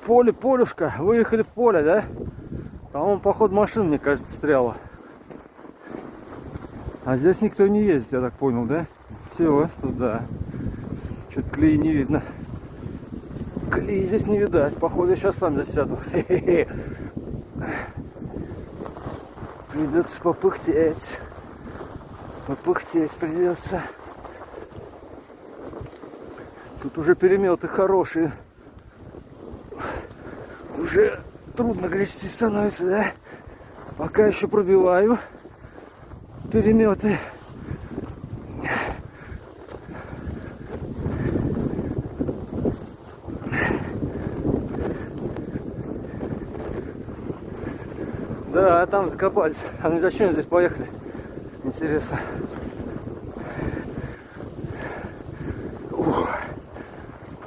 Поле, полюшка. Выехали в поле, да? По-моему, поход машин, мне кажется, встряла. А здесь никто не ездит, я так понял, да? Все, туда. Что-то колеи не видно. Колеи здесь не видать. Походу, я сейчас сам засяду. Придется попыхтеть. Попыхтеть придется. Тут уже переметы хорошие. Уже трудно грести становится, да? Пока еще пробиваю переметы. Да, там закопались. А ну зачем здесь поехали? Интересно.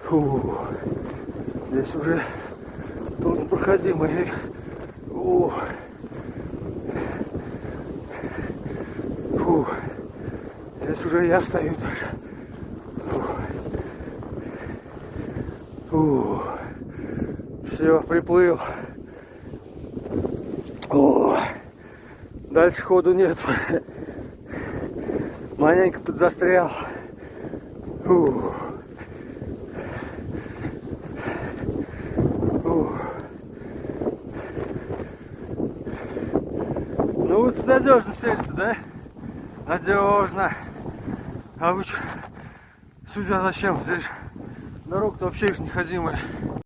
Фу. Здесь уже труднопроходимый. Фу. Здесь уже я встаю даже. Фу. Все, приплыл. Дальше ходу нет. Маленько подзастрял. Фу. Ну вот надежно сели-то, да? Надежно. А вы сюда зачем? Здесь дорога-то вообще уж неходимая.